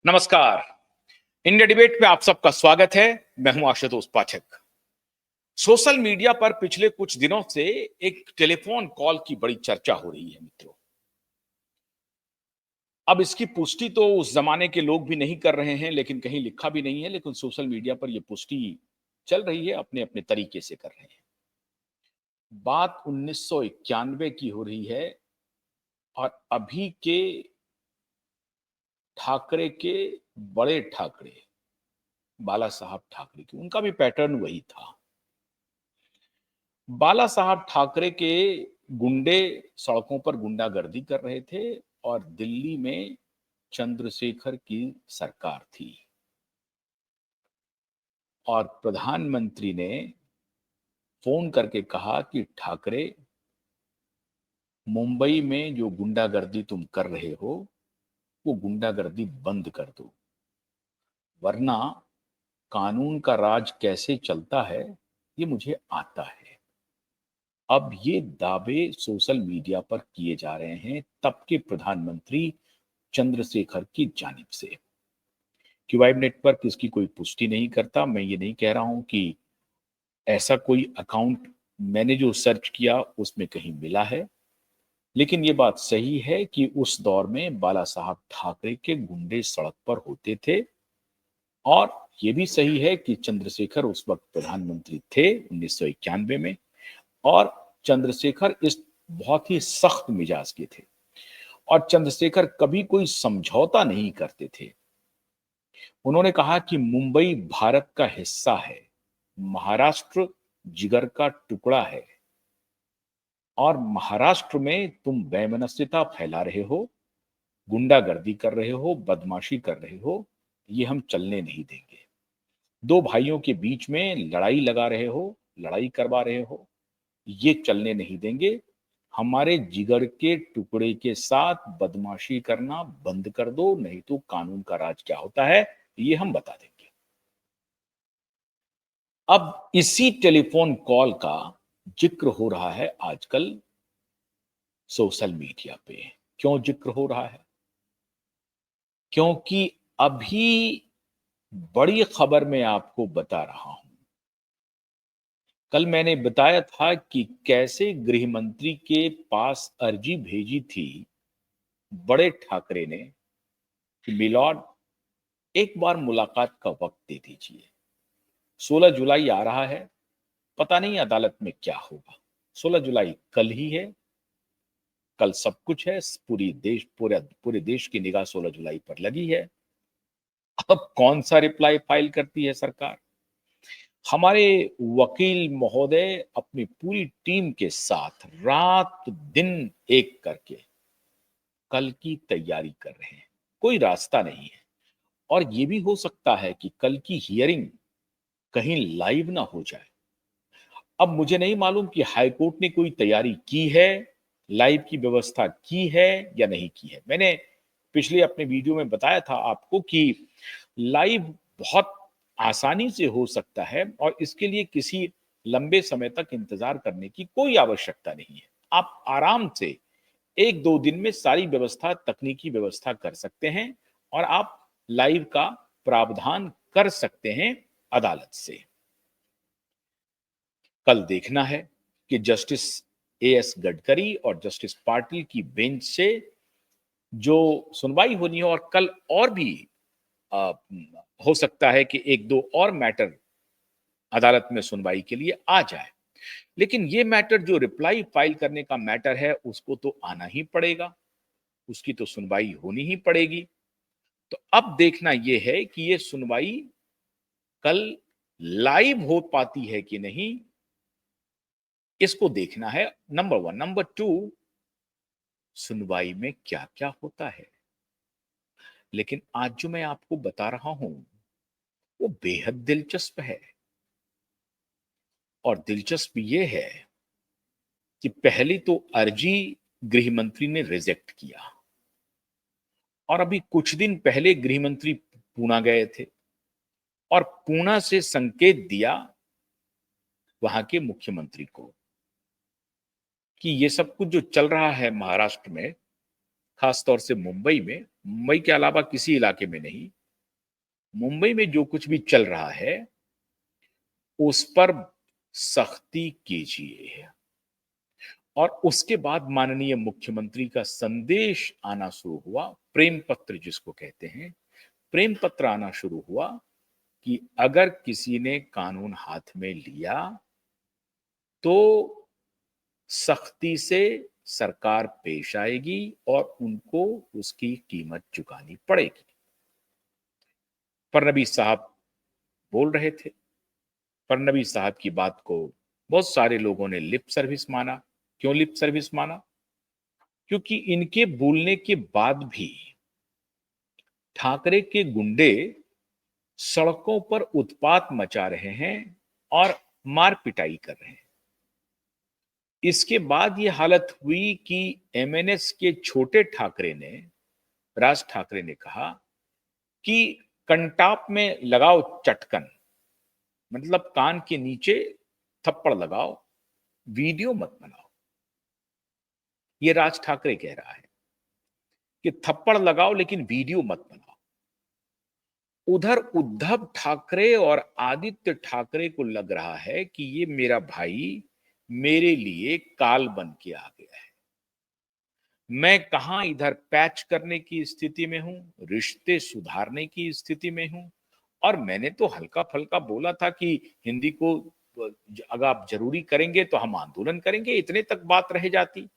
नमस्कार। India debate में आप सबका स्वागत है। मैं हूं आशुतोष पाठक। सोशल मीडिया पर पिछले कुछ दिनों से एक टेलीफोन कॉल की बड़ी चर्चा हो रही है मित्रों। अब इसकी पुष्टि तो उस जमाने के लोग भी नहीं कर रहे हैं, लेकिन कहीं लिखा भी नहीं है, लेकिन सोशल मीडिया पर यह पुष्टि चल रही है, अपने अपने तरीके से कर रहे हैं। बात 1991 की हो रही है और अभी के ठाकरे के बड़े ठाकरे बाला साहब ठाकरे की, उनका भी पैटर्न वही था। बाला साहब ठाकरे के गुंडे सड़कों पर गुंडागर्दी कर रहे थे और दिल्ली में चंद्रशेखर की सरकार थी और प्रधानमंत्री ने फोन करके कहा कि ठाकरे, मुंबई में जो गुंडागर्दी तुम कर रहे हो वो गुंडागर्दी बंद कर दो, वरना कानून का राज कैसे चलता है ये मुझे आता है। अब ये दावे सोशल मीडिया पर किए जा रहे हैं तब के प्रधानमंत्री चंद्रशेखर की जानिब से। क्यूबाइब नेटवर्क इसकी कोई पुष्टि नहीं करता। मैं ये नहीं कह रहा हूं कि ऐसा कोई अकाउंट मैंने जो सर्च किया उसमें कहीं मिला है, लेकिन ये बात सही है कि उस दौर में बाला साहब ठाकरे के गुंडे सड़क पर होते थे और ये भी सही है कि चंद्रशेखर उस वक्त प्रधानमंत्री थे 1991 में, और चंद्रशेखर इस बहुत ही सख्त मिजाज के थे और चंद्रशेखर कभी कोई समझौता नहीं करते थे। उन्होंने कहा कि मुंबई भारत का हिस्सा है, महाराष्ट्र जिगर का टुकड़ा है और महाराष्ट्र में तुम वैमनस्यता फैला रहे हो, गुंडागर्दी कर रहे हो, बदमाशी कर रहे हो, ये हम चलने नहीं देंगे। दो भाइयों के बीच में लड़ाई लगा रहे हो, लड़ाई करवा रहे हो, ये चलने नहीं देंगे। हमारे जिगर के टुकड़े के साथ बदमाशी करना बंद कर दो, नहीं तो कानून का राज क्या होता है ये हम बता देंगे। अब इसी टेलीफोन कॉल का जिक्र हो रहा है आजकल सोशल मीडिया पे। क्यों जिक्र हो रहा है? क्योंकि अभी बड़ी खबर मैं आपको बता रहा हूं। कल मैंने बताया था कि कैसे गृह मंत्री के पास अर्जी भेजी थी बड़े ठाकरे ने कि मिलॉर्ड, एक बार मुलाकात का वक्त दे दीजिए। 16 जुलाई आ रहा है, पता नहीं अदालत में क्या होगा। 16 जुलाई कल ही है, कल सब कुछ है। पूरे देश की निगाह 16 जुलाई पर लगी है। अब कौन सा रिप्लाई फाइल करती है सरकार? हमारे वकील महोदय अपनी पूरी टीम के साथ रात दिन एक करके कल की तैयारी कर रहे हैं। कोई रास्ता नहीं है और ये भी हो सकता है कि कल की हियरिंग कहीं लाइव ना हो जाए। अब मुझे नहीं मालूम कि हाईकोर्ट ने कोई तैयारी की है, लाइव की व्यवस्था की है या नहीं की है। मैंने पिछले अपने वीडियो में बताया था आपको कि लाइव बहुत आसानी से हो सकता है और इसके लिए किसी लंबे समय तक इंतजार करने की कोई आवश्यकता नहीं है। आप आराम से 1-2 दिन में सारी व्यवस्था, तकनीकी व्यवस्था कर सकते हैं और आप लाइव का प्रावधान कर सकते हैं अदालत से। कल देखना है कि जस्टिस एएस गडकरी और जस्टिस पाटिल की बेंच से जो सुनवाई होनी है, और कल और भी आ, हो सकता है कि 1-2 और मैटर अदालत में सुनवाई के लिए आ जाए। लेकिन ये मैटर जो रिप्लाई फाइल करने का मैटर है उसको तो आना ही पड़ेगा, उसकी तो सुनवाई होनी ही पड़ेगी। तो अब देखना यह है कि ये सुनवाई कल लाइव हो पाती है कि नहीं, इसको देखना है। नंबर 1। नंबर 2, सुनवाई में क्या क्या होता है। लेकिन आज जो मैं आपको बता रहा हूं वो बेहद दिलचस्प है और दिलचस्प ये है कि पहली तो अर्जी गृह मंत्री ने रिजेक्ट किया और अभी कुछ दिन पहले गृह मंत्री पूना गए थे और पूना से संकेत दिया वहां के मुख्यमंत्री को कि ये सब कुछ जो चल रहा है महाराष्ट्र में, खासतौर से मुंबई के अलावा किसी इलाके में नहीं, मुंबई में जो कुछ भी चल रहा है उस पर सख्ती कीजिए। और उसके बाद माननीय मुख्यमंत्री का संदेश आना शुरू हुआ, प्रेम पत्र जिसको कहते हैं, प्रेम पत्र आना शुरू हुआ कि अगर किसी ने कानून हाथ में लिया तो सख्ती से सरकार पेश आएगी और उनको उसकी कीमत चुकानी पड़ेगी। फडणवीस साहब बोल रहे थे। फडणवीस साहब की बात को बहुत सारे लोगों ने लिप सर्विस माना। क्यों लिप सर्विस माना? क्योंकि इनके बोलने के बाद भी ठाकरे के गुंडे सड़कों पर उत्पात मचा रहे हैं और मार पिटाई कर रहे हैं। इसके बाद ये हालत हुई कि एमएनएस के छोटे ठाकरे ने, राज ठाकरे ने कहा कि कंटाप में लगाओ चटकन, मतलब कान के नीचे थप्पड़ लगाओ, वीडियो मत बनाओ। ये राज ठाकरे कह रहा है कि थप्पड़ लगाओ लेकिन वीडियो मत बनाओ। उधर उद्धव ठाकरे और आदित्य ठाकरे को लग रहा है कि ये मेरा भाई मेरे लिए काल बन के आ गया है। मैं कहां इधर पैच करने की स्थिति में हूं, रिश्ते सुधारने की स्थिति में हूं। और मैंने तो हल्का फल्का बोला था कि हिंदी को अगर आप जरूरी करेंगे तो हम आंदोलन करेंगे, इतने तक बात रह जाती।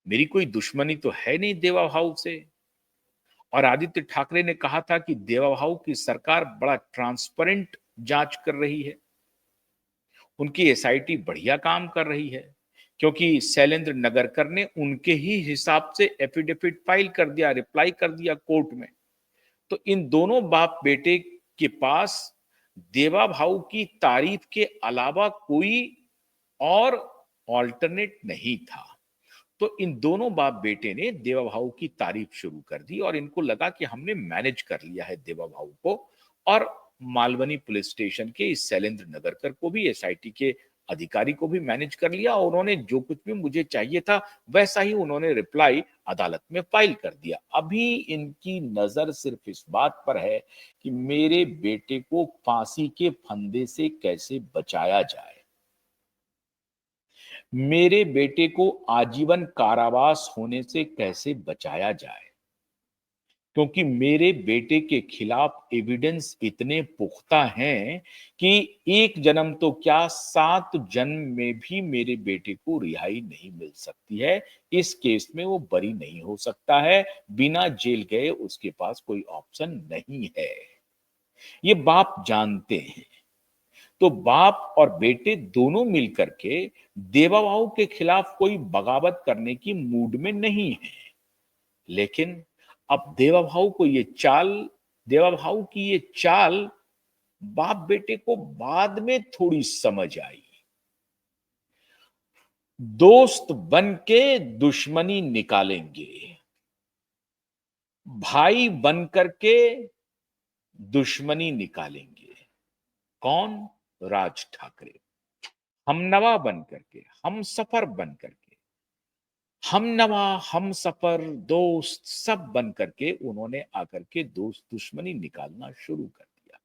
मेरी कोई दुश्मनी तो है नहीं देवा भाऊ से। और आदित्य ठाकरे ने कहा था कि देवा भाऊ की सरकार बड़ा ट्रांसपेरेंट जांच कर रही है, उनकी एसआईटी बढ़िया काम कर रही है, क्योंकि शैलेंद्र नगरकर ने उनके ही हिसाब से एफिडेविट फाइल कर दिया, रिप्लाई कर दिया कोर्ट में। तो इन दोनों बाप बेटे के पास देवा भाऊ की तारीफ के अलावा कोई और ऑल्टरनेट नहीं था। तो इन दोनों बाप बेटे ने देवा भाऊ की तारीफ शुरू कर दी और इनको लगा कि हमने मैनेज कर लिया है देवा भाऊ को। और मालवनी पुलिस स्टेशन के इस शैलेंद्र नगरकर को भी, एसआईटी के अधिकारी को भी मैनेज कर लिया। और उन्होंने जो कुछ भी मुझे चाहिए था वैसा ही उन्होंने रिप्लाई अदालत में फाइल कर दिया। अभी इनकी नजर सिर्फ इस बात पर है कि मेरे बेटे को फांसी के फंदे से कैसे बचाया जाए, मेरे बेटे को आजीवन कारावास होने से कैसे बचाया जाए। क्योंकि मेरे बेटे के खिलाफ एविडेंस इतने पुख्ता हैं कि एक जन्म तो क्या, 7 जन्म में भी मेरे बेटे को रिहाई नहीं मिल सकती है। इस केस में वो बरी नहीं हो सकता है। बिना जेल गए उसके पास कोई ऑप्शन नहीं है। ये बाप जानते हैं। तो बाप और बेटे दोनों मिलकर के देवा भाऊ के खिलाफ कोई बगावत करने की मूड में नहीं है। लेकिन अब देवा भाऊ की ये चाल बाप बेटे को बाद में थोड़ी समझ आई। दोस्त बन के दुश्मनी निकालेंगे, भाई बन करके दुश्मनी निकालेंगे। कौन? राज ठाकरे। हमनवा बन करके, हम सफर बन करके, हमनवा, हम सफर, दोस्त सब बन करके उन्होंने आकर के दोस्त दुश्मनी निकालना शुरू कर दिया।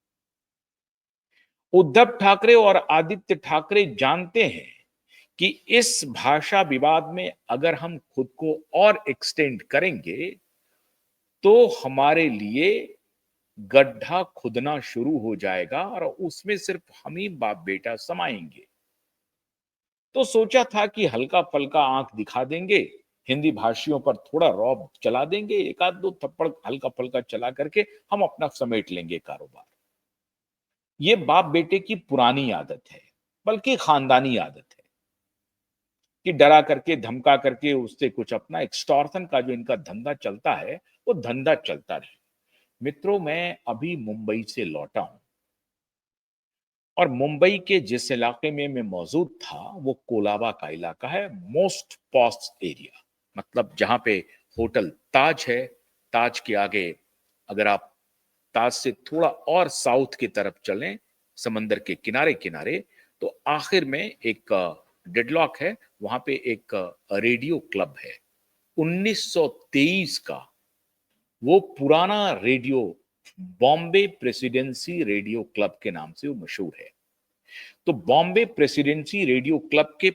उद्धव ठाकरे और आदित्य ठाकरे जानते हैं कि इस भाषा विवाद में अगर हम खुद को और एक्सटेंड करेंगे तो हमारे लिए गड्ढा खुदना शुरू हो जाएगा और उसमें सिर्फ हम ही बाप बेटा समाएंगे। तो सोचा था कि हल्का फल्का आंख दिखा देंगे, हिंदी भाषियों पर थोड़ा रौब चला देंगे, एक आध दो थप्पड़ हल्का फल्का चला करके हम अपना समेट लेंगे कारोबार। ये बाप बेटे की पुरानी आदत है, बल्कि खानदानी आदत है कि डरा करके धमका करके उससे कुछ अपना एक्सटॉर्शन का जो इनका धंधा चलता है वो धंधा चलता रहे। मित्रों, मैं अभी मुंबई से लौटा हूं और मुंबई के जिस इलाके में मैं मौजूद था वो कोलाबा का इलाका है, मोस्ट पॉश एरिया। मतलब जहां पे होटल ताज है, ताज के आगे अगर आप ताज से थोड़ा और साउथ की तरफ चलें, समंदर के किनारे किनारे, तो आखिर में एक डेडलॉक है, वहां पे एक रेडियो क्लब है। 1923 का वो पुराना radio Bombay presidency radio club के नाम से वो मशहूर है। तो बॉम्बे प्रेसिडेंसी रेडियो क्लब के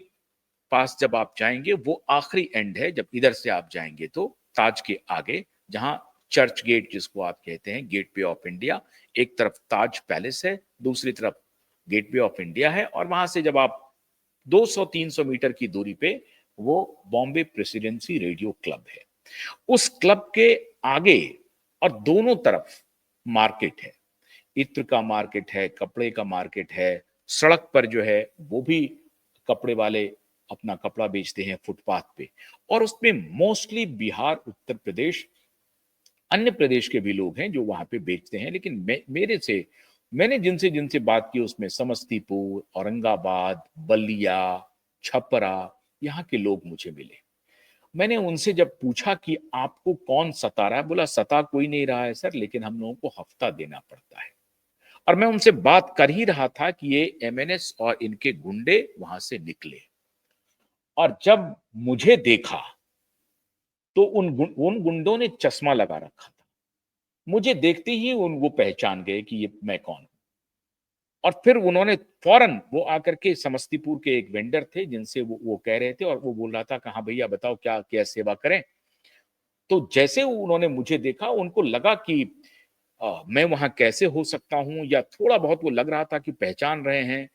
पास जब आप जाएंगे, वो आखिरी एंड है। जब इधर से आप जाएंगे तो ताज के आगे, जहां चर्च गेट जिसको आप कहते हैं, गेटवे ऑफ इंडिया, एक तरफ ताज पैलेस है, दूसरी तरफ गेटवे ऑफ इंडिया है, और वहां से जब आप 200-300 मीटर की दूरी पे वो बॉम्बे प्रेसिडेंसी रेडियो क्लब है। उस क्लब के आगे और दोनों तरफ मार्केट है, इत्र का मार्केट है, कपड़े का मार्केट है। सड़क पर जो है वो भी कपड़े वाले अपना कपड़ा बेचते हैं फुटपाथ पे, और उसमें मोस्टली बिहार, उत्तर प्रदेश, अन्य प्रदेश के भी लोग हैं जो वहां पे बेचते हैं। लेकिन मैंने जिनसे जिनसे बात की उसमें समस्तीपुर, औरंगाबाद, बलिया, छपरा, यहाँ के लोग मुझे मिले। मैंने उनसे जब पूछा कि आपको कौन सता रहा है, बोला सता कोई नहीं रहा है सर, लेकिन हम लोगों को हफ्ता देना पड़ता है। और मैं उनसे बात कर ही रहा था कि ये एमएनएस और इनके गुंडे वहां से निकले, और जब मुझे देखा तो उन गुंडों ने चश्मा लगा रखा था। मुझे देखते ही वो पहचान गए कि ये मैं कौन हूं। और फिर उन्होंने फौरन वो आकर के, समस्तीपुर के एक वेंडर थे जिनसे वो कह रहे थे, और वो बोल रहा था कि हाँ भैया बताओ क्या क्या सेवा करें। तो जैसे उन्होंने मुझे देखा, उनको लगा कि मैं वहां कैसे हो सकता हूं, या थोड़ा बहुत वो लग रहा था कि पहचान रहे हैं।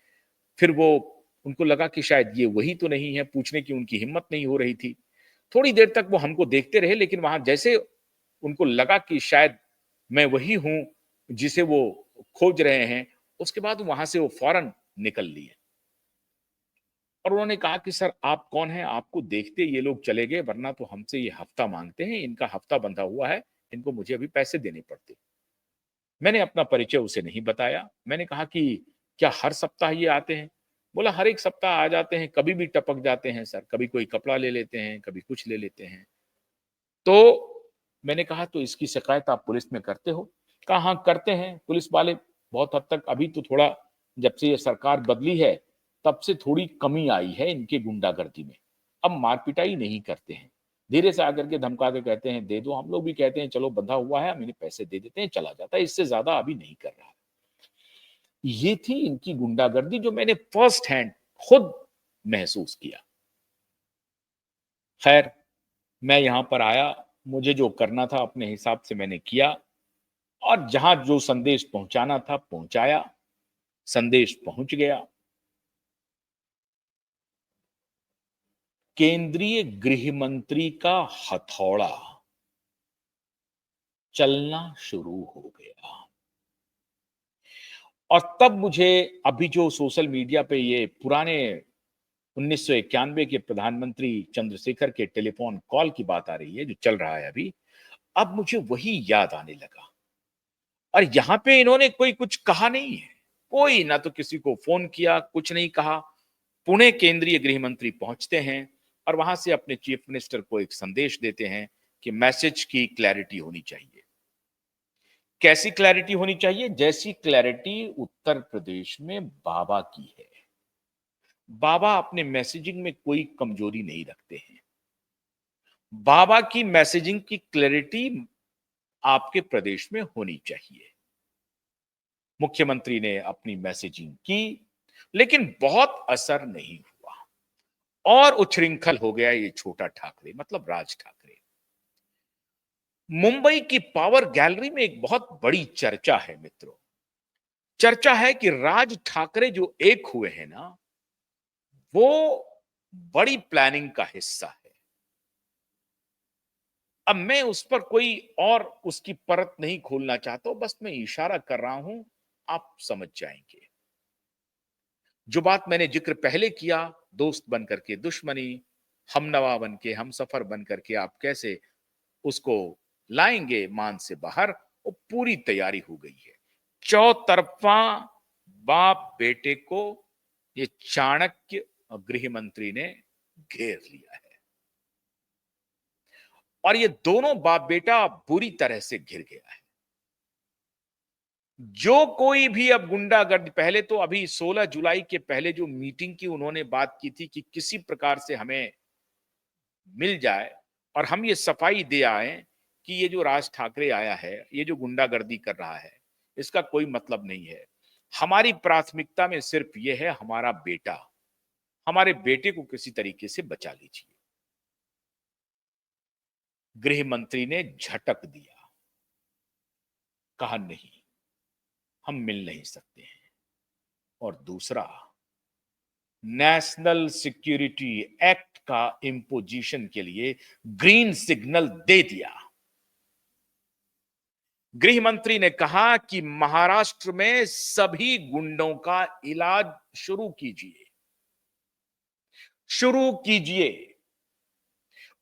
फिर वो, उनको लगा कि शायद ये वही तो नहीं है, पूछने की उनकी हिम्मत नहीं हो रही थी। थोड़ी देर तक वो हमको देखते रहे, लेकिन वहां जैसे उनको लगा कि शायद मैं वही हूं जिसे वो खोज रहे हैं, उसके बाद वहां से वो फौरन निकल लिए। और उन्होंने कहा कि सर आप कौन हैं, आपको देखते ये लोग चले गए, वरना तो हमसे ये हफ्ता मांगते हैं, इनका हफ्ता बंधा हुआ है, इनको मुझे अभी पैसे देने पड़ते। मैंने अपना परिचय उसे नहीं बताया। मैंने कहा कि क्या हर सप्ताह ये आते हैं? बोला हर एक सप्ताह आ जाते हैं, कभी भी टपक जाते हैं सर, कभी कोई कपड़ा ले लेते हैं, कभी कुछ ले लेते हैं। तो मैंने कहा तो इसकी शिकायत आप पुलिस में करते हो? कहा हाँ करते हैं, पुलिस वाले बहुत हद तक, अभी तो थोड़ा, जब से ये सरकार बदली है तब से थोड़ी कमी आई है इनके गुंडागर्दी में। अब मार-पिटाई नहीं करते हैं। धीरे से आकर के धमका के कहते हैं दे दो, हम लोग भी कहते हैं चलो बंधा हुआ है, हम इन्हें पैसे दे देते हैं, चला जाता है, इससे ज्यादा अभी नहीं कर रहा। ये थी इनकी गुंडागर्दी जो मैंने फर्स्ट हैंड खुद महसूस किया। खैर, मैं यहाँ पर आया, मुझे जो करना था अपने हिसाब से मैंने किया, और जहां जो संदेश पहुंचाना था पहुंचाया, संदेश पहुंच गया। केंद्रीय गृह मंत्री का हथौड़ा चलना शुरू हो गया। और तब मुझे, अभी जो सोशल मीडिया पे ये पुराने 1991 के प्रधानमंत्री चंद्रशेखर के टेलीफोन कॉल की बात आ रही है जो चल रहा है अभी, अब मुझे वही याद आने लगा। और यहां पे इन्होंने कोई कुछ कहा नहीं है, कोई ना तो किसी को फोन किया, कुछ नहीं कहा। पुणे केंद्रीय गृह मंत्री पहुंचते हैं और वहां से अपने चीफ मिनिस्टर को एक संदेश देते हैं कि मैसेज की क्लैरिटी होनी चाहिए। कैसी क्लैरिटी होनी चाहिए? जैसी क्लैरिटी उत्तर प्रदेश में बाबा की है। बाबा अपने मैसेजिंग में कोई कमजोरी नहीं रखते हैं। बाबा की मैसेजिंग की क्लैरिटी आपके प्रदेश में होनी चाहिए। मुख्यमंत्री ने अपनी मैसेजिंग की, लेकिन बहुत असर नहीं हुआ, और उच्छृंखल हो गया ये छोटा ठाकरे, मतलब राज ठाकरे। मुंबई की पावर गैलरी में एक बहुत बड़ी चर्चा है मित्रों। चर्चा है कि राज ठाकरे जो एक हुए हैं ना, वो बड़ी प्लानिंग का हिस्सा है। अब मैं उस पर कोई और उसकी परत नहीं खोलना चाहता हूं, बस मैं इशारा कर रहा हूं, आप समझ जाएंगे। जो बात मैंने जिक्र पहले किया, दोस्त बनकर के दुश्मनी, हमनवा बन के हमसफर बन करके आप कैसे उसको लाएंगे मान से बाहर, वो पूरी तैयारी हो गई है। चौतरफा बाप बेटे को ये चाणक्य गृह मंत्री ने घेर लिया है, और ये दोनों बाप बेटा बुरी तरह से घिर गया है। जो कोई भी अब गुंडागर्दी, पहले तो अभी 16 जुलाई के पहले जो मीटिंग की उन्होंने बात की थी कि किसी प्रकार से हमें मिल जाए, और हम ये सफाई दे आए कि ये जो राज ठाकरे आया है, ये जो गुंडागर्दी कर रहा है, इसका कोई मतलब नहीं है। हमारी प्राथमिकता में सिर्फ ये है हमारा बेटा, हमारे बेटे को किसी तरीके से बचा लीजिए। गृह मंत्री ने झटक दिया, कहा नहीं, हम मिल नहीं सकते हैं। और दूसरा, नेशनल सिक्योरिटी एक्ट का इंपोजिशन के लिए ग्रीन सिग्नल दे दिया। गृह मंत्री ने कहा कि महाराष्ट्र में सभी गुंडों का इलाज शुरू कीजिए, शुरू कीजिए।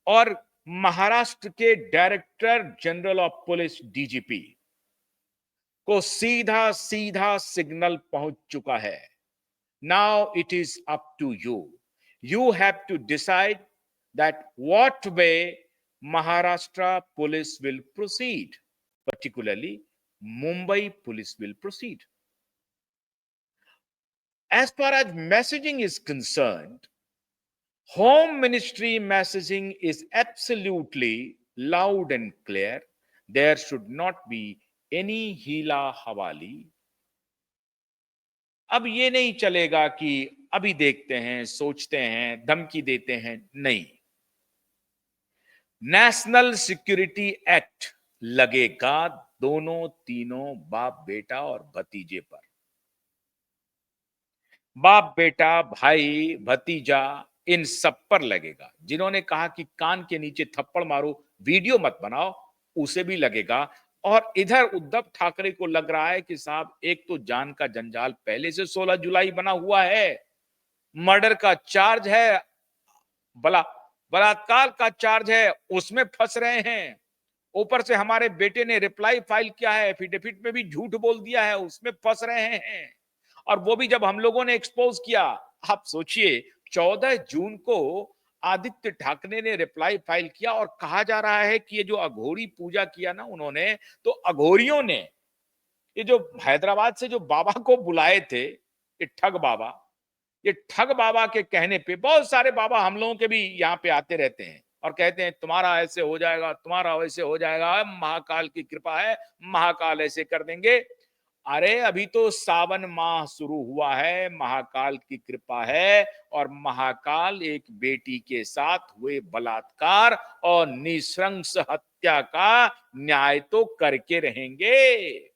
और महाराष्ट्र के director general of police DGP को सीधा सीधा सिग्नल पहुंच चुका है। Now it is up to you, you have to decide that what way Maharashtra police will proceed, particularly Mumbai police will proceed. As far as messaging is concerned, Home Ministry messaging is absolutely loud and clear. There should not be any हीला हवाली। अब ये नहीं चलेगा कि अभी देखते हैं, सोचते हैं, धमकी देते हैं, नहीं। नेशनल सिक्योरिटी एक्ट लगेगा दोनों तीनों बाप बेटा और भतीजे पर। बाप बेटा, भाई, भतीजा, इन सब पर लगेगा। जिन्होंने कहा कि कान के नीचे थप्पड़ मारो, वीडियो मत बनाओ, उसे भी लगेगा। और इधर उद्धव ठाकरे को लग रहा है कि साहब एक तो जान का जंजाल पहले से 16 जुलाई बना हुआ है, मर्डर का चार्ज है, बलात्कार का चार्ज है, उसमें फंस रहे हैं। ऊपर से हमारे बेटे ने रिप्लाई फाइल किया है, एफिडेविट में भी झूठ बोल दिया है, उसमें फंस रहे हैं। और वो भी जब हम लोगों ने एक्सपोज किया, आप सोचिए 14 जून को आदित्य ठाकरे ने रिप्लाई फाइल किया और कहा जा रहा है कि ये जो अघोरी पूजा किया ना उन्होंने, तो अघोरियों ने ये जो हैदराबाद से जो बाबा को बुलाए थे, ये ठग बाबा, ये ठग बाबा के कहने पे, बहुत सारे बाबा हम लोगों के भी यहाँ पे आते रहते हैं और कहते हैं तुम्हारा ऐसे हो जाएगा, तुम्हारा वैसे हो जाएगा, महाकाल की कृपा है, महाकाल ऐसे कर देंगे। अरे अभी तो सावन माह शुरू हुआ है, महाकाल की कृपा है, और महाकाल एक बेटी के साथ हुए बलात्कार और निशंस हत्या का न्याय तो करके रहेंगे।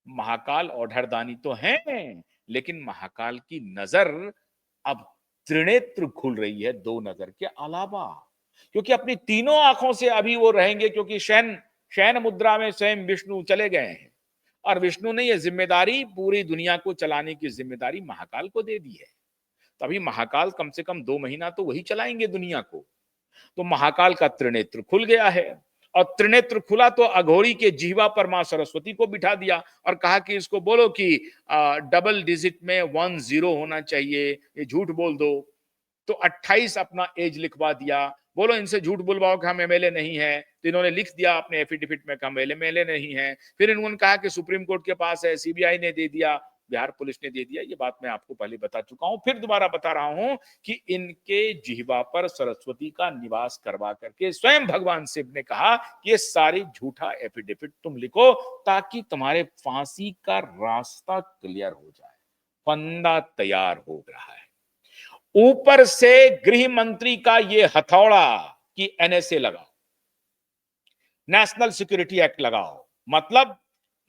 महाकाल औढ़रदानी तो हैं, लेकिन महाकाल की नजर अब त्रिनेत्र खुल रही है, दो नजर के अलावा, क्योंकि अपनी तीनों आंखों से अभी वो रहेंगे, क्योंकि शयन शयन मुद्रा में स्वयं विष्णु चले गए हैं और विष्णु ने यह जिम्मेदारी पूरी दुनिया को चलाने की जिम्मेदारी महाकाल को दे दी है। तभी महाकाल कम से कम 2 महीना तो वही चलाएंगे दुनिया को। तो महाकाल का त्रिनेत्र खुल गया है, और त्रिनेत्र खुला तो अघोरी के जीवा पर मां सरस्वती को बिठा दिया और कहा कि इसको बोलो कि डबल डिजिट में 10 होना चाहिए, ये झूठ बोल दो। तो 28 अपना एज लिखवा दिया, बोलो इनसे झूठ बुलवाओ कि हम एमएलए नहीं है, तो इन्होंने लिख दिया अपने एफिडेविट में कि हम एमएलए नहीं है। फिर इन्होंने कहा कि सुप्रीम कोर्ट के पास है, सीबीआई ने दे दिया, बिहार पुलिस ने दे दिया। ये बात मैं आपको पहले बता चुका हूं, फिर दोबारा बता रहा हूं कि इनके जिह्वा पर सरस्वती का निवास करवा करके स्वयं भगवान शिव ने कहा कि ये सारी झूठा एफिडेविट तुम लिखो, ताकि तुम्हारे फांसी का रास्ता क्लियर हो जाए। फंदा तैयार हो रहा है। ऊपर से गृह मंत्री का ये हथौड़ा कि एनएसए लगाओ, नेशनल सिक्योरिटी एक्ट लगाओ, मतलब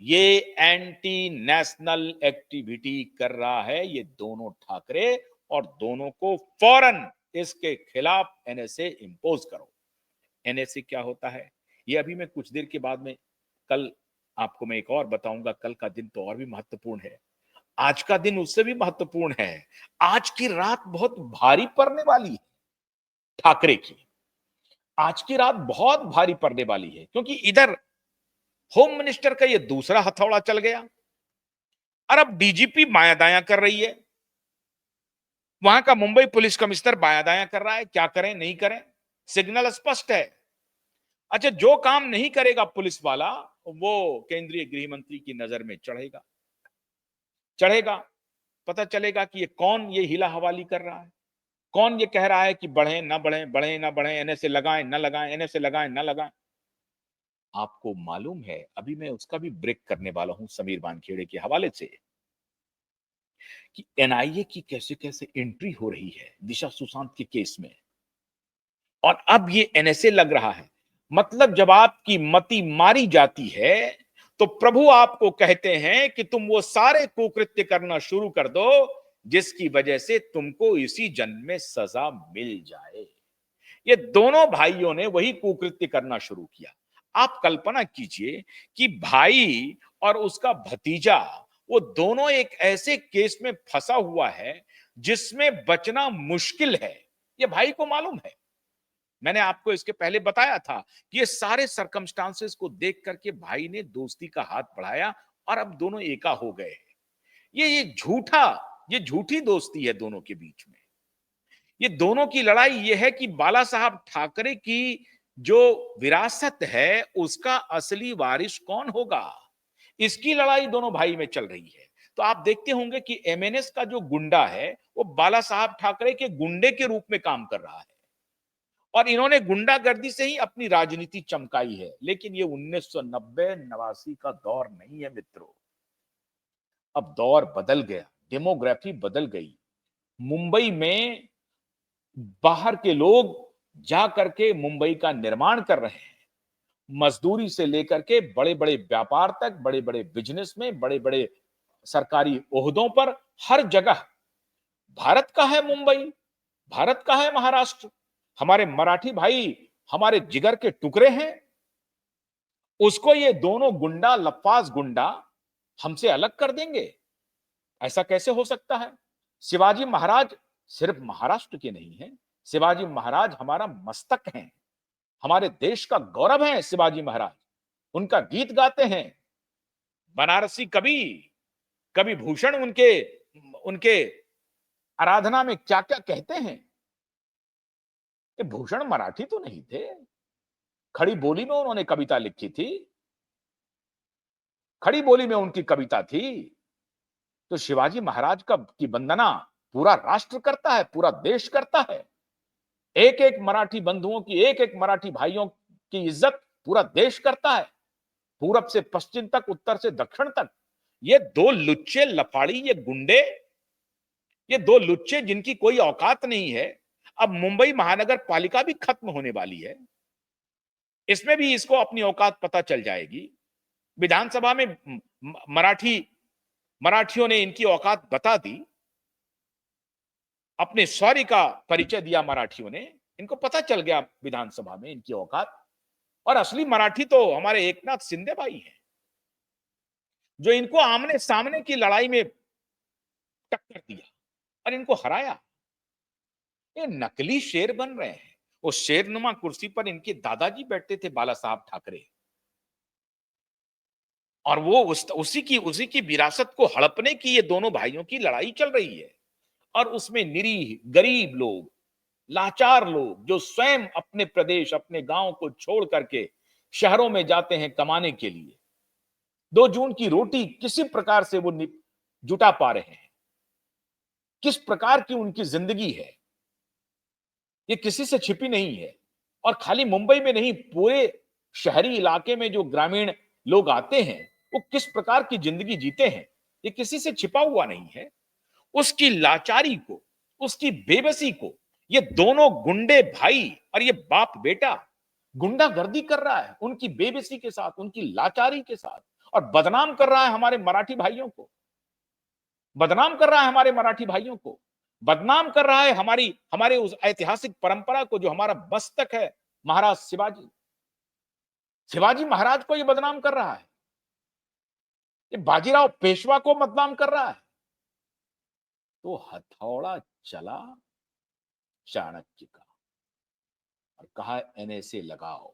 ये एंटी नेशनल एक्टिविटी कर रहा है ये दोनों ठाकरे, और दोनों को फौरन इसके खिलाफ एनएसए इंपोज करो। एनएसए क्या होता है ये अभी मैं कुछ देर के बाद में, कल आपको मैं एक और बताऊंगा। कल का दिन तो और भी महत्वपूर्ण है, आज का दिन उससे भी महत्वपूर्ण है। आज की रात बहुत भारी पड़ने वाली है ठाकरे की, आज की रात बहुत भारी पड़ने वाली है, क्योंकि इधर होम मिनिस्टर का ये दूसरा हथौड़ा चल गया और अब डीजीपी बायां दायां कर रही है, वहां का मुंबई पुलिस कमिश्नर बायां दायां कर रहा है। क्या करें नहीं करें, सिग्नल स्पष्ट है। अच्छा, जो काम नहीं करेगा पुलिस वाला वो केंद्रीय गृह मंत्री की नजर में चढ़ेगा, चढ़ेगा, पता चलेगा कि ये कौन ये हिला हवाली कर रहा है। कौन ये कह रहा है कि बढ़े ना बढ़े, बढ़े ना बढ़े, एनएसए लगाएं ना लगाएं, एनएसए लगाएं ना लगाएं? आपको मालूम है, अभी मैं उसका भी ब्रेक करने वाला हूं समीर वानखेड़े के हवाले से, कि एनआईए की कैसे कैसे एंट्री हो रही है दिशा सुशांत के केस में, और अब ये एनएसए लग रहा है। मतलब जब आपकी मति मारी जाती है तो प्रभु आपको कहते हैं कि तुम वो सारे कुकृत्य करना शुरू कर दो जिसकी वजह से तुमको इसी जन्म में सजा मिल जाए। ये दोनों भाइयों ने वही कुकृत्य करना शुरू किया। आप कल्पना कीजिए कि भाई और उसका भतीजा, वो दोनों एक ऐसे केस में फंसा हुआ है जिसमें बचना मुश्किल है। ये भाई को मालूम है। मैंने आपको इसके पहले बताया था कि ये सारे सरकमस्टांसेस को देख करके भाई ने दोस्ती का हाथ बढ़ाया और अब दोनों एका हो गए हैं। ये झूठी दोस्ती है दोनों के बीच में। ये दोनों की लड़ाई ये है कि बाला साहब ठाकरे की जो विरासत है उसका असली वारिस कौन होगा। इसकी लड़ाई दोनों भाई में चल रही है। तो आप देखते होंगे कि एमएनएस का जो गुंडा है वो बाला साहब ठाकरे के गुंडे के रूप में काम कर रहा है, और इन्होंने गुंडागर्दी से ही अपनी राजनीति चमकाई है। लेकिन ये 1990-89 का दौर नहीं है मित्रों। अब दौर बदल गया, डेमोग्राफी बदल गई। मुंबई में बाहर के लोग जा करके मुंबई का निर्माण कर रहे हैं। मजदूरी से लेकर के बड़े बड़े व्यापार तक, बड़े बड़े बिजनेस में, बड़े बड़े सरकारी ओहदों पर, हर जगह भारत का है मुंबई, भारत का है महाराष्ट्र। हमारे मराठी भाई हमारे जिगर के टुकड़े हैं। उसको ये दोनों गुंडा, लफ्फाज गुंडा हमसे अलग कर देंगे? ऐसा कैसे हो सकता है? शिवाजी महाराज सिर्फ महाराष्ट्र के नहीं है। शिवाजी महाराज हमारा मस्तक हैं, हमारे देश का गौरव है शिवाजी महाराज। उनका गीत गाते हैं बनारसी कवि, कवि भूषण उनके उनके आराधना में क्या क्या कहते हैं। ये भूषण मराठी तो नहीं थे, खड़ी बोली में उन्होंने कविता लिखी थी, खड़ी बोली में उनकी कविता थी। तो शिवाजी महाराज का की वंदना पूरा राष्ट्र करता है, पूरा देश करता है। एक एक मराठी बंधुओं की, एक एक मराठी भाइयों की इज्जत पूरा देश करता है, पूरब से पश्चिम तक, उत्तर से दक्षिण तक। ये दो लुच्चे लफाड़ी, ये गुंडे, ये दो लुच्चे जिनकी कोई औकात नहीं है। अब मुंबई महानगर पालिका भी खत्म होने वाली है, इसमें भी इसको अपनी औकात पता चल जाएगी। विधानसभा में मराठियों ने इनकी औकात बता दी, अपने शौर्य का परिचय दिया मराठियों ने, इनको पता चल गया विधानसभा में इनकी औकात। और असली मराठी तो हमारे एकनाथ शिंदे भाई हैं, जो इनको आमने सामने की लड़ाई में टक्कर दिया और इनको हराया। ये नकली शेर बन रहे हैं। वो शेरनुमा कुर्सी पर इनके दादाजी बैठते थे, बाला साहब ठाकरे, और वो उसी की विरासत को हड़पने की ये दोनों भाइयों की लड़ाई चल रही है। और उसमें निरीह गरीब लोग, लाचार लोग, जो स्वयं अपने प्रदेश, अपने गांव को छोड़ करके शहरों में जाते हैं कमाने के लिए, 2 जून की रोटी किसी प्रकार से वो जुटा पा रहे हैं, किस प्रकार की उनकी जिंदगी है, ये किसी से छिपी नहीं है। और खाली मुंबई में नहीं, पूरे शहरी इलाके में जो ग्रामीण लोग आते हैं वो किस प्रकार की जिंदगी जीते हैं, ये किसी से छिपा हुआ नहीं है। उसकी लाचारी को, उसकी बेबसी को ये दोनों गुंडे भाई और ये बाप बेटा गुंडागर्दी कर रहा है, उनकी बेबसी के साथ, उनकी लाचारी के साथ, और बदनाम कर रहा है हमारे मराठी भाइयों को, बदनाम कर रहा है हमारे मराठी भाइयों को, बदनाम कर रहा है हमारे उस ऐतिहासिक परंपरा को जो हमारा मस्तक है, महाराज शिवाजी। शिवाजी महाराज को ये बदनाम कर रहा है, ये बाजीराव पेशवा को बदनाम कर रहा है। तो हथौड़ा चला चाणक्य का और कहा एनएसए लगाओ।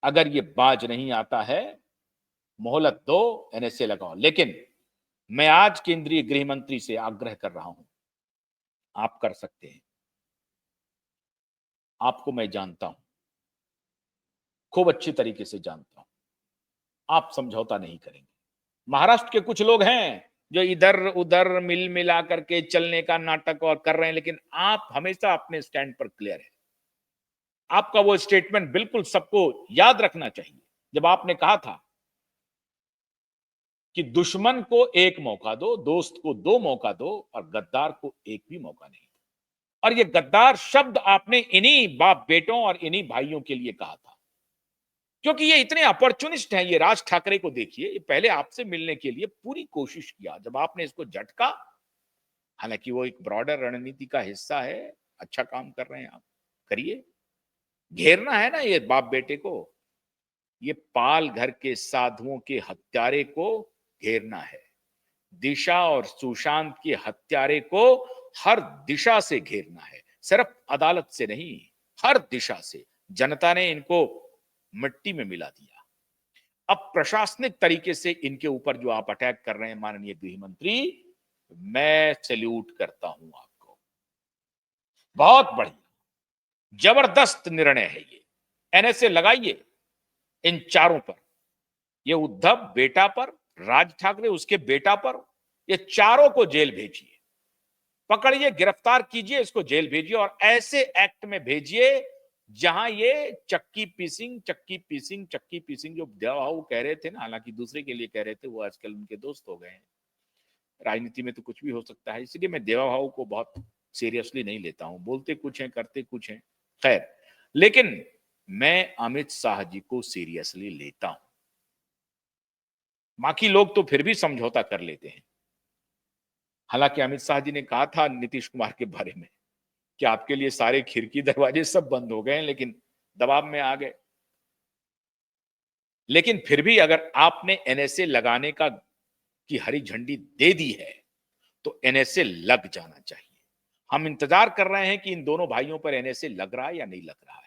अगर ये बाज नहीं आता है, मोहलत दो, एनएसए लगाओ। लेकिन मैं आज केंद्रीय गृह मंत्री से आग्रह कर रहा हूं, आप कर सकते हैं। आपको मैं जानता हूं, खूब अच्छी तरीके से जानता हूं, आप समझौता नहीं करेंगे। महाराष्ट्र के कुछ लोग हैं जो इधर उधर मिल मिला करके चलने का नाटक और कर रहे हैं, लेकिन आप हमेशा अपने स्टैंड पर क्लियर है। आपका वो स्टेटमेंट बिल्कुल सबको याद रखना चाहिए, जब आपने कहा था कि दुश्मन को एक मौका दो, दोस्त को दो मौका दो और गद्दार को एक भी मौका नहीं। और ये गद्दार शब्द आपने इन्हीं बाप बेटों और इन्हीं भाइयों के लिए कहा था, क्योंकि ये इतने अपॉर्चुनिस्ट हैं। ये राज ठाकरे को देखिए, ये पहले आपसे मिलने के लिए पूरी कोशिश किया, जब आपने इसको झटका, हालांकि वो एक ब्रॉडर रणनीति का हिस्सा है, अच्छा काम कर रहे हैं आप, करिए। घेरना है ना ये बाप बेटे को, ये पाल घर के साधुओं के हत्यारे को घेरना है। दिशा और सुशांत के हत्यारे को हर दिशा से घेरना है, सिर्फ अदालत से नहीं, हर दिशा से। जनता ने इनको मिट्टी में मिला दिया। अब प्रशासनिक तरीके से इनके ऊपर जो आप अटैक कर रहे हैं माननीय गृह मंत्री, मैं सैल्यूट करता हूं आपको। बहुत बढ़िया, जबरदस्त निर्णय है ये। एनएसए लगाइए इन चारों पर, ये उद्धव बेटा पर, राज ठाकरे उसके बेटा पर, ये चारों को जेल भेजिए, पकड़िए, गिरफ्तार कीजिए, इसको जेल भेजिए और ऐसे एक्ट में भेजिए जहां ये चक्की पीसिंग जो देवाभाऊ कह रहे थे ना, हालांकि दूसरे के लिए कह रहे थे, वो आजकल उनके दोस्त हो गए हैं। राजनीति में तो कुछ भी हो सकता है, इसलिए मैं देवाभाऊ को बहुत सीरियसली नहीं लेता हूं, बोलते कुछ हैं करते कुछ हैं, खैर। लेकिन मैं अमित शाह जी को सीरियसली लेता हूं। बाकी लोग तो फिर भी समझौता कर लेते हैं। हालांकि अमित शाह जी ने कहा था नीतीश कुमार के बारे में कि आपके लिए सारे खिड़की दरवाजे सब बंद हो गए हैं, लेकिन दबाव में आ गए। लेकिन फिर भी अगर आपने एनएसए लगाने का की हरी झंडी दे दी है, तो एनएसए लग जाना चाहिए। हम इंतजार कर रहे हैं कि इन दोनों भाइयों पर एनएसए लग रहा है या नहीं लग रहा है।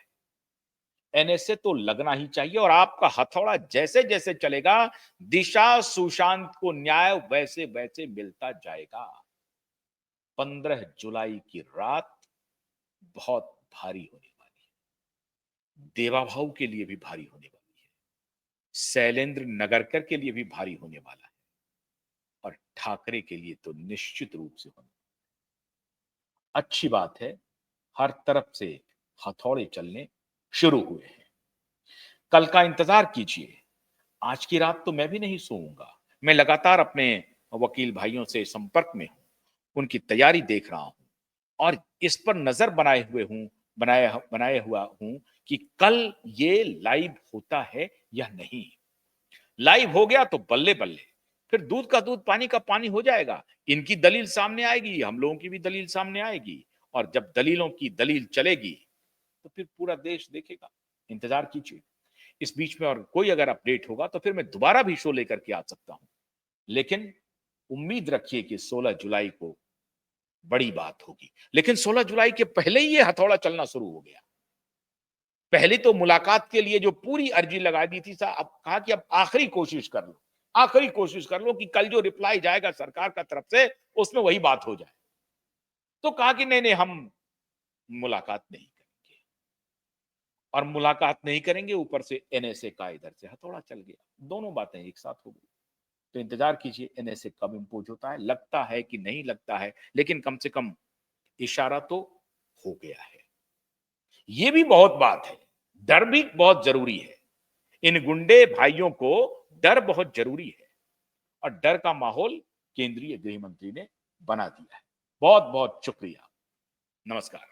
एनएसए तो लगना ही चाहिए और आपका हथौड़ा जैसे जैसे चलेगा, दिशा सुशांत को न्याय वैसे वैसे मिलता जाएगा। 15 जुलाई की रात बहुत भारी होने वाली है, देवाभाऊ के लिए भी भारी होने वाली है, शैलेंद्र नगरकर के लिए भी भारी होने वाला है और ठाकरे के लिए तो निश्चित रूप से होने। अच्छी बात है, हर तरफ से हथौड़े चलने शुरू हुए हैं। कल का इंतजार कीजिए। आज की रात तो मैं भी नहीं सोऊंगा। मैं लगातार अपने वकील भाइयों से संपर्क में हूं, उनकी तैयारी देख रहा हूं और इस पर नजर बनाए हुआ हूं कि कल ये लाइव होता है या नहीं। लाइव हो गया तो बल्ले बल्ले, फिर दूध का दूध पानी का पानी हो जाएगा। इनकी दलील सामने आएगी, हम लोगों की भी दलील सामने आएगी और जब दलीलों की दलील चलेगी तो फिर पूरा देश देखेगा। इंतजार कीजिए। इस बीच में और कोई अगर अपडेट होगा तो फिर मैं दोबारा भी शो लेकर के आ सकता हूं, लेकिन उम्मीद रखिए कि 16 जुलाई को बड़ी बात होगी। लेकिन 16 जुलाई के पहले ही ये हथौड़ा चलना शुरू हो गया। पहले तो मुलाकात के लिए जो पूरी अर्जी लगा दी थी, अब कहा कि अब आखिरी कोशिश कर लो, आखिरी कोशिश कर लो कि कल जो रिप्लाई जाएगा सरकार का तरफ से उसमें वही बात हो जाए। तो कहा कि नहीं नहीं, हम मुलाकात नहीं करेंगे और मुलाकात नहीं करेंगे, ऊपर से एनएसए का इधर से हथौड़ा चल गया। दोनों बातें एक साथ हो गई। तो इंतजार कीजिए एनएसए कब इंपोज होता है, लगता है कि नहीं लगता है, लेकिन कम से कम इशारा तो हो गया है। ये भी बहुत बात है, डर भी बहुत जरूरी है। इन गुंडे भाइयों को डर बहुत जरूरी है और डर का माहौल केंद्रीय गृह मंत्री ने बना दिया है। बहुत बहुत शुक्रिया। नमस्कार।